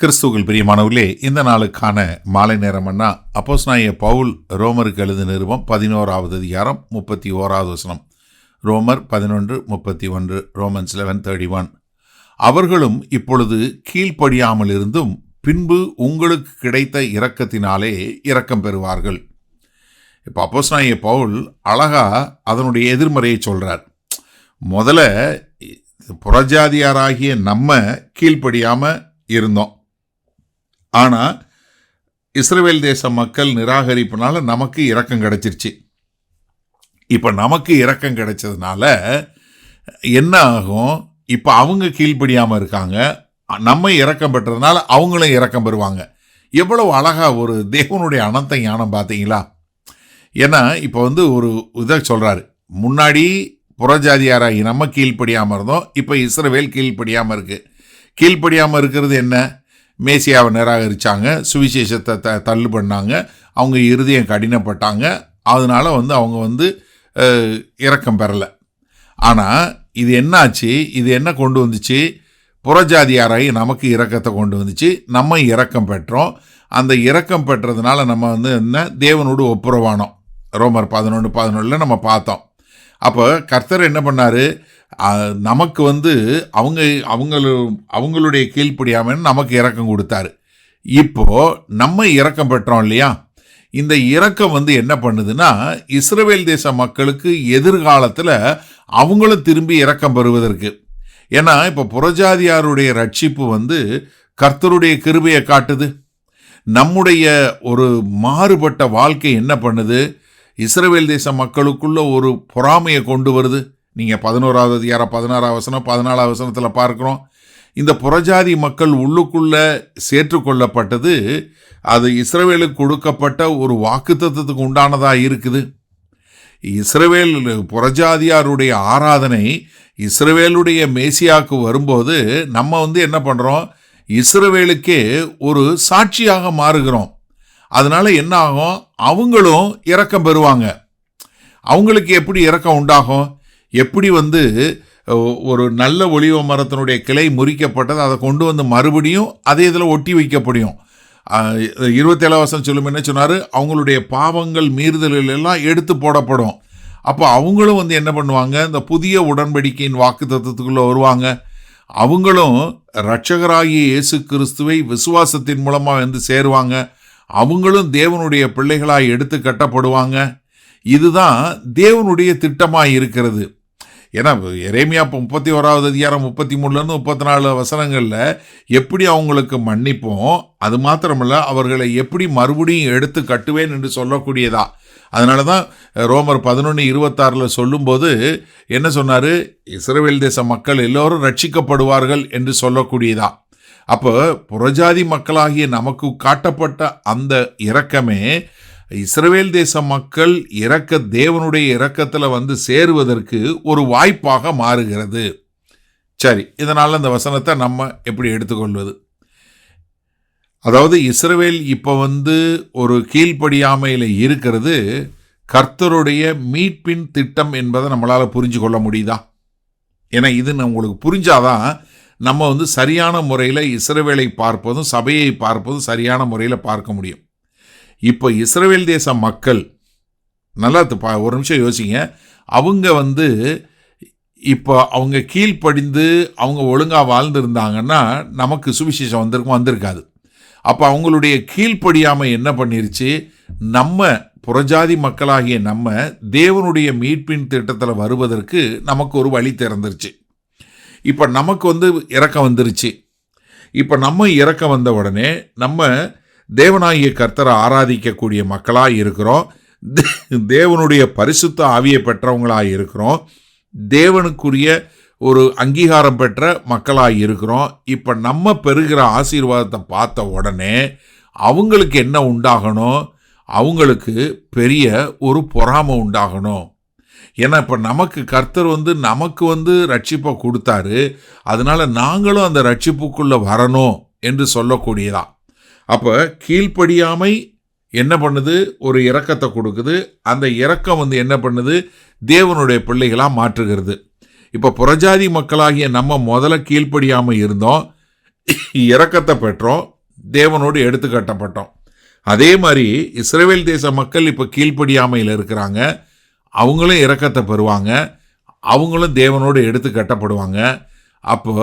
கிறிஸ்துவுக்குள் பிரியமானவர்களே, இந்த நாளுக்கான மாலை நேரம்னா அப்போஸ்தலனாகிய பவுல் ரோமருக்கு எழுதின நிருபம் 11வது அதிகாரம் 31வது வசனம். ரோமர் 11:31, ரோமன்ஸ் 11:31. அவர்களும் இப்பொழுது கீழ்ப்படியாமல் இருந்தும் பின்பு உங்களுக்கு கிடைத்த இரக்கத்தினாலே இரக்கம் பெறுவார்கள். இப்போ அப்போஸ்தலனாகிய பவுல் அழகா அதனுடைய எதிர்மறையை சொல்றார். முதல்ல புறஜாதியாராகிய நம்ம கீழ்ப்படியாம இருந்தோம். ஆனால் இஸ்ரவேல் தேச மக்கள் நிராகரிப்புனால நமக்கு இரக்கம் கிடைச்சிருச்சு. இப்போ நமக்கு இரக்கம் கிடைச்சதுனால என்ன ஆகும்? இப்போ அவங்க கீழ்ப்படியாமல் இருக்காங்க, நம்ம இரக்கம் பெற்றதுனால அவங்களும் இரக்கம் பெறுவாங்க. எவ்வளவு அழகா ஒரு தேவனுடைய அனந்த ஞானம் பார்த்தீங்களா? ஏன்னா இப்போ ஒரு இதை சொல்கிறாரு, முன்னாடி புறஜாதியாராகி நம்ம கீழ்ப்படியாமல் இருந்தோம், இப்போ இஸ்ரவேல் கீழ்ப்படியாமல் இருக்குது. கீழ்ப்படியாமல் இருக்கிறது என்ன? மேசியாவை நிராகரித்தாங்க, சுவிசேஷத்தை தள்ளு பண்ணாங்க, அவங்க இருதயம் கடினப்பட்டாங்க, அதனால அவங்க இரக்கம் பெறலை. ஆனால் இது என்னாச்சு? இது என்ன கொண்டு வந்துச்சு? புறஜாதியாராகி நமக்கு இரக்கத்தை கொண்டு வந்துச்சு. நம்ம இரக்கம் பெற்றோம். அந்த இரக்கம் பெற்றதுனால நம்ம என்ன தேவனோடு ஒப்புரவானோம். ரோமர் 11:11 நம்ம பார்த்தோம். அப்போ கர்த்தர் என்ன பண்ணார்? நமக்கு அவங்களுடைய கீழ்ப்படியாமல் நமக்கு இரக்கம் கொடுத்தாரு. இப்போது நம்ம இரக்கம் பெற்றோம் இல்லையா? இந்த இரக்கம் என்ன பண்ணுதுன்னா, இஸ்ரவேல் தேச மக்களுக்கு எதிர்காலத்தில் அவங்களும் திரும்பி இரக்கம் பெறுவதற்கு. ஏன்னா இப்போ புறஜாதியாருடைய ரட்சிப்பு கர்த்தருடைய கிருபையை காட்டுது. நம்முடைய ஒரு மாறுபட்ட வாழ்க்கை என்ன பண்ணுது? இஸ்ரவேல் தேச மக்களுக்குள்ள ஒரு பொறாமையை கொண்டு வருது. நீங்கள் 11வது அதிகாரம் 16வது வசனம் 14வது வசனத்தில் பார்க்குறோம். இந்த புறஜாதி மக்கள் உள்ளுக்குள்ளே சேர்த்துக்கொள்ளப்பட்டது அது இஸ்ரவேலுக்கு கொடுக்கப்பட்ட ஒரு வாக்குத்தத்தத்துக்கு உண்டானதாக இருக்குது. இஸ்ரவேல் புறஜாதியாருடைய ஆராதனை இஸ்ரவேலுடைய மேசியாவுக்கு வரும்போது நம்ம என்ன பண்ணுறோம்? இஸ்ரவேலுக்கே ஒரு சாட்சியாக மாறுகிறோம். அதனால் என்ன ஆகும்? அவங்களும் இரக்கம் பெறுவாங்க. அவங்களுக்கு எப்படி இரக்கம் உண்டாகும்? எப்படி ஒரு நல்ல ஒலிவ மரத்தினுடைய கிளை முறிக்கப்பட்டது, அதை கொண்டு மறுபடியும் அதே இதில் ஒட்டி வைக்கப்படும். 27வது வசனம் சொல்லும் என்ன சொன்னார்? அவங்களுடைய பாவங்கள் மீறுதல்கள் எல்லாம் எடுத்து போடப்படும். அப்போ அவங்களும் என்ன பண்ணுவாங்க? இந்த புதிய உடன்படிக்கையின் வாக்கு தத்துவத்துக்குள்ளே வருவாங்க. அவங்களும் இரட்சகராகிய இயேசு கிறிஸ்துவை விசுவாசத்தின் மூலமாக சேருவாங்க. அவங்களும் தேவனுடைய பிள்ளைகளாய் எடுத்து கட்டப்படுவாங்க. இதுதான் தேவனுடைய திட்டமாக இருக்கிறது. ஏன்னா எரேமியா 31வது அதிகாரம் 33 34 வசனங்களில் எப்படி அவங்களுக்கு மன்னிப்போம், அது மாத்திரமல்ல அவர்களை எப்படி மறுபடியும் எடுத்து கட்டுவேன் என்று சொல்லக்கூடியதா. அதனால தான் ரோமர் 11:26 சொல்லும்போது என்ன சொன்னார்? இஸ்ரவேல் தேச மக்கள் எல்லோரும் ரட்சிக்கப்படுவார்கள் என்று சொல்லக்கூடியதா. அப்போ புறஜாதி மக்களாகிய நமக்கு காட்டப்பட்ட அந்த இரக்கமே இஸ்ரவேல் தேச மக்கள் தேவனுடைய இரக்கத்தில் சேருவதற்கு ஒரு வாய்ப்பாக மாறுகிறது. சரி, இதனால் அந்த வசனத்தை நம்ம எப்படி எடுத்துக்கொள்வது? அதாவது இஸ்ரவேல் இப்போ ஒரு கீழ்ப்படியாமையில் இருக்கிறது கர்த்தருடைய மீட்பின் திட்டம் என்பதை நம்மளால் புரிஞ்சு கொள்ள முடியுதா? ஏன்னா இது உங்களுக்கு புரிஞ்சாதான் நம்ம சரியான முறையில் இஸ்ரவேலை பார்ப்பதும் சபையை பார்ப்பதும் சரியான முறையில் பார்க்க முடியும். இப்போ இஸ்ரவேல் தேச மக்கள் நல்லா ஒரு நிமிஷம் யோசிங்க. அவங்க இப்போ அவங்க கீழ்ப்படிந்து அவங்க ஒழுங்காக வாழ்ந்துருந்தாங்கன்னா நமக்கு சுவிசேஷம் வந்திருக்காது. அப்போ அவங்களுடைய கீழ்ப்படியாமல் என்ன பண்ணிருச்சு? நம்ம புறஜாதி மக்களாகிய நம்ம தேவனுடைய மீட்பின் திட்டத்தில் வருவதற்கு நமக்கு ஒரு வழி திறந்துருச்சு. இப்போ நமக்கு இரக்கம் வந்துருச்சு. இப்போ நம்ம இரக்கம் வந்த உடனே நம்ம தேவனாகிய கர்த்தரை ஆராதிக்கக்கூடிய மக்களாக இருக்கிறோம். தேவனுடைய பரிசுத்த ஆவியை பெற்றவங்களாக இருக்கிறோம். தேவனுக்குரிய ஒரு அங்கீகாரம் பெற்ற மக்களாக இருக்கிறோம். இப்போ நம்ம பெறுகிற ஆசீர்வாதத்தை பார்த்த உடனே அவங்களுக்கு என்ன உண்டாகணும்? அவங்களுக்கு பெரிய ஒரு பொறாமை உண்டாகணும். ஏன்னா இப்போ நமக்கு கர்த்தர் நமக்கு ரட்சிப்பை கொடுத்தாரு, அதனால நாங்களும் அந்த ரட்சிப்புக்குள்ளே வரணும் என்று சொல்லக்கூடியதா. அப்போ கீழ்ப்படியாமை என்ன பண்ணுது? ஒரு இரக்கத்தை கொடுக்குது. அந்த இரக்கம் என்ன பண்ணுது? தேவனுடைய பிள்ளைகளாக மாற்றுகிறது. இப்போ புறஜாதி மக்களாகிய நம்ம முதல்ல கீழ்ப்படியாமல் இருந்தோம். இரக்கத்தை பெற்றோம், தேவனோடு எடுத்து கட்டப்பட்டோம். அதே மாதிரி இஸ்ரவேல் தேச மக்கள் இப்போ கீழ்ப்படியாமையில் இருக்கிறாங்க, அவங்களும் இரக்கத்தை பெறுவாங்க, அவங்களும் தேவனோடு எடுத்து கட்டப்படுவாங்க. அப்போ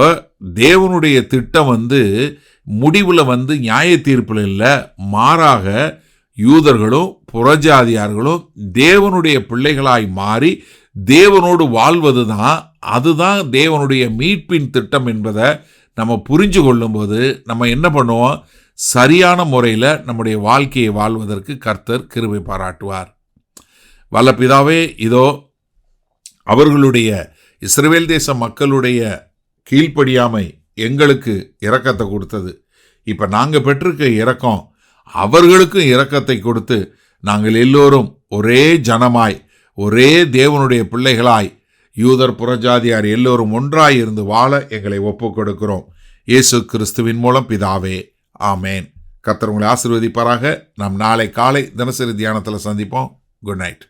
தேவனுடைய திட்டம் முடிவில் நியாய தீர்ப்பில் இல்லை, மாறாக யூதர்களும் புறஜாதியார்களும் தேவனுடைய பிள்ளைகளாய் மாறி தேவனோடு வாழ்வது தான், அதுதான் தேவனுடைய மீட்பின் திட்டம் என்பதை நம்ம புரிஞ்சு கொள்ளும்போது நம்ம என்ன பண்ணுவோம், சரியான முறையில் நம்முடைய வாழ்க்கையை வாழ்வதற்கு கர்த்தர் கிருபை பாராட்டுவார். வல்ல பிதாவே, இதோ அவர்களுடைய இஸ்ரவேல் தேச மக்களுடைய கீழ்ப்படியாமை எங்களுக்கு இரக்கத்தை கொடுத்தது. இப்போ நாங்கள் பெற்றிருக்க இரக்கம் அவர்களுக்கும் இரக்கத்தை கொடுத்து நாங்கள் எல்லோரும் ஒரே ஜனமாய், ஒரே தேவனுடைய பிள்ளைகளாய், யூதர் புறஜாதியார் எல்லோரும் ஒன்றாய் இருந்து வாழ எங்களை ஒப்புக் கொடுக்கிறோம். இயேசு கிறிஸ்துவின் மூலம் பிதாவே, ஆமேன். கர்த்தர் உங்களை ஆசீர்வதிப்பாராக. நாம் நாளை காலை தினசரி தியானத்தில் சந்திப்போம். Good night.